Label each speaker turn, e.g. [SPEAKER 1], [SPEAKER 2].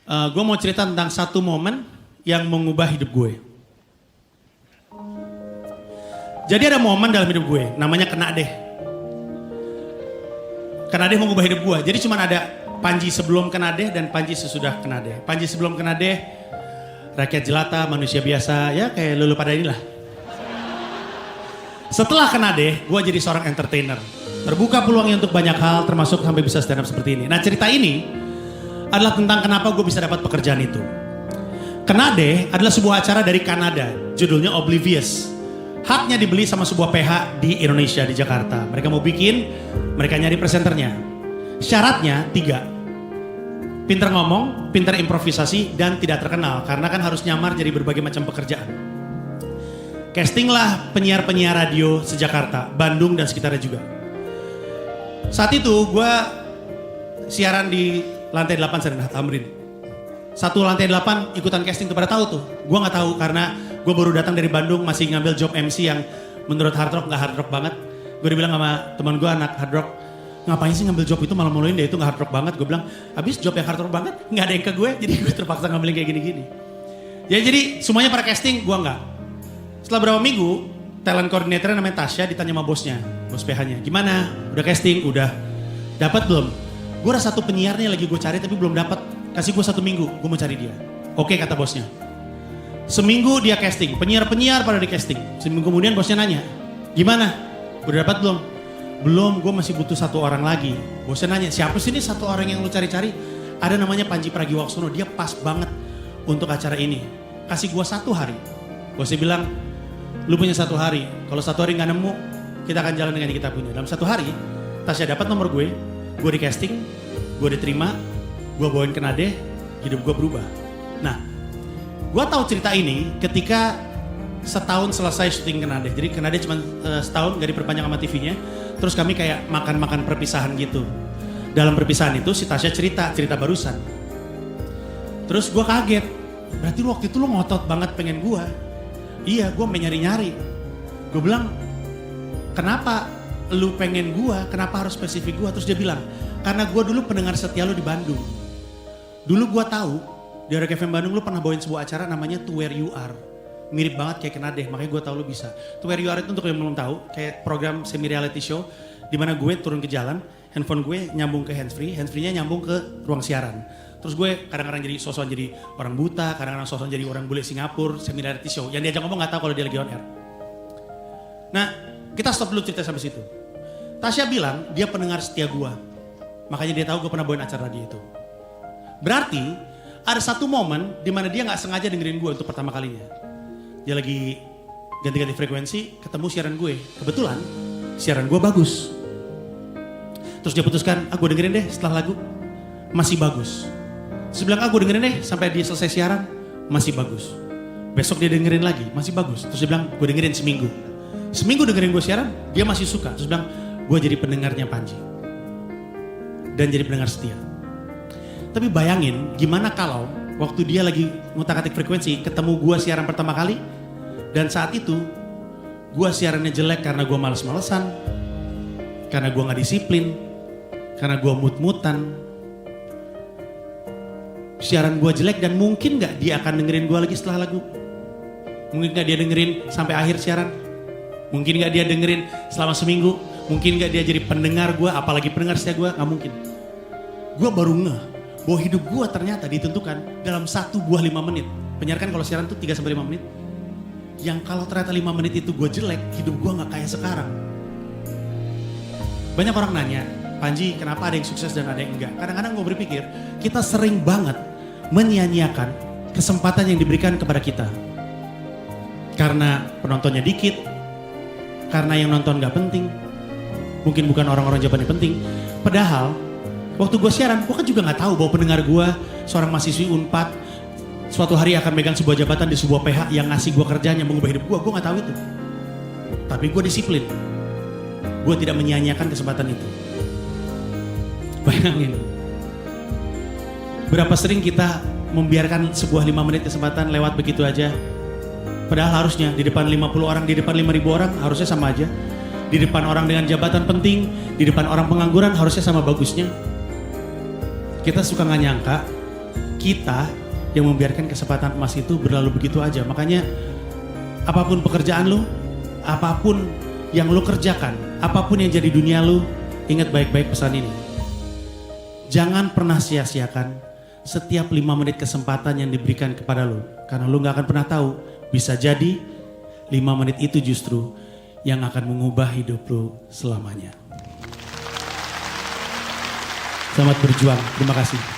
[SPEAKER 1] Gue mau cerita tentang satu momen yang mengubah hidup gue. Jadi ada momen dalam hidup gue, namanya kena deh. Kena deh mengubah hidup gue. Jadi cuma ada Panji sebelum kena deh dan Panji sesudah kena deh. Panji sebelum kena deh, rakyat jelata, manusia biasa, ya kayak lulu pada inilah. Setelah kena deh, gue jadi seorang entertainer. Terbuka peluangnya untuk banyak hal, termasuk sampai bisa stand up seperti ini. Nah cerita ini adalah tentang kenapa gue bisa dapat pekerjaan itu. Kena deh adalah sebuah acara dari Kanada, judulnya Oblivious. Haknya dibeli sama sebuah PH di Indonesia, di Jakarta. Mereka mau bikin, mereka nyari presenternya. Syaratnya 3. Pinter ngomong, pinter improvisasi, dan tidak terkenal. Karena kan harus nyamar jadi berbagai macam pekerjaan. Castinglah penyiar-penyiar radio se-Jakarta, Bandung dan sekitarnya juga. Saat itu gue siaran di lantai 8 Serendah Tamrin. Satu lantai 8 ikutan casting tuh, pada tahu tuh. Gue gak tahu karena gue baru datang dari Bandung, masih ngambil job MC yang menurut hard rock gak hard rock banget. Gue dibilang sama teman gue anak hard rock, ngapain sih ngambil job itu malam-malamin deh, itu gak hard rock banget. Gue bilang, habis job yang hard rock banget gak ada yang ke gue, jadi gue terpaksa ngambilin kayak gini-gini. Ya jadi semuanya para casting, gue gak. Setelah berapa minggu, talent coordinatornya namanya Tasya ditanya sama bosnya, bos PH-nya, gimana? Udah casting? Udah. Dapat belum? Gue ada satu penyiarnya lagi gue cari tapi belum dapat. Kasih gue 1 minggu, gue mau cari dia. Oke kata bosnya. Seminggu dia casting, penyiar-penyiar pada di casting. Seminggu kemudian bosnya nanya, gimana? Udah dapat belum? Belum, gue masih butuh 1 orang lagi. Bosnya nanya, siapa sih ini 1 orang yang lu cari-cari? Ada namanya Panji Pragiwaksono, dia pas banget untuk acara ini. Kasih gue 1 hari. Bosnya bilang, lu punya 1 hari. Kalau 1 hari gak nemu, kita akan jalan dengan yang kita punya. Dalam 1 hari, Tasya dapat nomor gue di casting, gue diterima, gue bawain kena deh, hidup gue berubah. Nah, gue tahu cerita ini ketika setahun selesai syuting kena deh. Jadi kena deh cuma setahun, gak diperpanjang sama TV-nya. Terus kami kayak makan-makan perpisahan gitu. Dalam perpisahan itu si Tasya cerita barusan. Terus gue kaget, berarti waktu itu lo ngotot banget pengen gue. Iya, gue nyari-nyari. Gue bilang, kenapa lu pengen gue, kenapa harus spesifik gue? Terus dia bilang, karena gue dulu pendengar setia lu di Bandung. Dulu gue tahu di Rock FM Bandung lu pernah bawain sebuah acara namanya To Where You Are. Mirip banget kayak kena deh, makanya gue tahu lu bisa. To Where You Are itu untuk yang belum tahu, kayak program semi reality show di mana gue turun ke jalan, handphone gue nyambung ke handsfree-nya nyambung ke ruang siaran. Terus gue kadang-kadang jadi sosokan jadi orang buta, kadang-kadang sosokan jadi orang bule Singapura, semi reality show. Yang diajak ngomong gak tahu kalau dia lagi on air. Nah, kita stop dulu cerita sampai situ. Tasya bilang dia pendengar setia gue. Makanya dia tahu gue pernah bawain acara dia itu. Berarti ada satu momen di mana dia nggak sengaja dengerin gue untuk pertama kalinya. Dia lagi ganti-ganti frekuensi, ketemu siaran gue. Kebetulan siaran gue bagus. Terus dia putuskan, gue dengerin deh setelah lagu. Masih bagus. Terus dia bilang, gue dengerin deh sampai dia selesai siaran. Masih bagus. Besok dia dengerin lagi, masih bagus. Terus dia bilang, gue dengerin seminggu. Seminggu dengerin gue siaran, dia masih suka. Terus bilang, gue jadi pendengarnya Panji. Dan jadi pendengar setia. Tapi bayangin gimana kalau waktu dia lagi ngutak-atik frekuensi ketemu gue siaran pertama kali. Dan saat itu gue siarannya jelek karena gue males-malesan. Karena gue gak disiplin. Karena gue mut-mutan. Siaran gue jelek dan mungkin gak dia akan dengerin gue lagi setelah lagu. Mungkin gak dia dengerin sampai akhir siaran. Mungkin gak dia dengerin selama seminggu. Mungkin gak dia jadi pendengar gue, apalagi pendengar setia gue, gak mungkin. Gue baru ngeh bahwa hidup gue ternyata ditentukan dalam 1 buah 5 menit. Penyiar kan kalau siaran tuh 3-5 menit. Yang kalau ternyata 5 menit itu gue jelek, hidup gue gak kayak sekarang. Banyak orang nanya, Panji kenapa ada yang sukses dan ada yang enggak? Kadang-kadang gue berpikir, kita sering banget menyia-nyiakan kesempatan yang diberikan kepada kita. Karena penontonnya dikit, karena yang nonton gak penting, mungkin bukan orang-orang jawaban yang penting. Padahal waktu gue siaran, gue kan juga gak tahu bahwa pendengar gue seorang mahasiswi Unpad suatu hari akan megang sebuah jabatan di sebuah PH yang ngasih gue kerjaan yang mengubah hidup gue gak tahu itu. Tapi gue disiplin, gue tidak menyia-nyiakan kesempatan itu. Bayangin, berapa sering kita membiarkan sebuah 5 menit kesempatan lewat begitu aja. Padahal harusnya di depan 50 orang, di depan 5.000 orang harusnya sama aja. Di depan orang dengan jabatan penting, di depan orang pengangguran harusnya sama bagusnya. Kita suka nggak nyangka kita yang membiarkan kesempatan emas itu berlalu begitu aja. Makanya apapun pekerjaan lu, apapun yang lu kerjakan, apapun yang jadi dunia lu, ingat baik-baik pesan ini. Jangan pernah sia-siakan setiap 5 menit kesempatan yang diberikan kepada lu. Karena lu gak akan pernah tahu, bisa jadi 5 menit itu justru yang akan mengubah hidup lu selamanya. Selamat berjuang, terima kasih.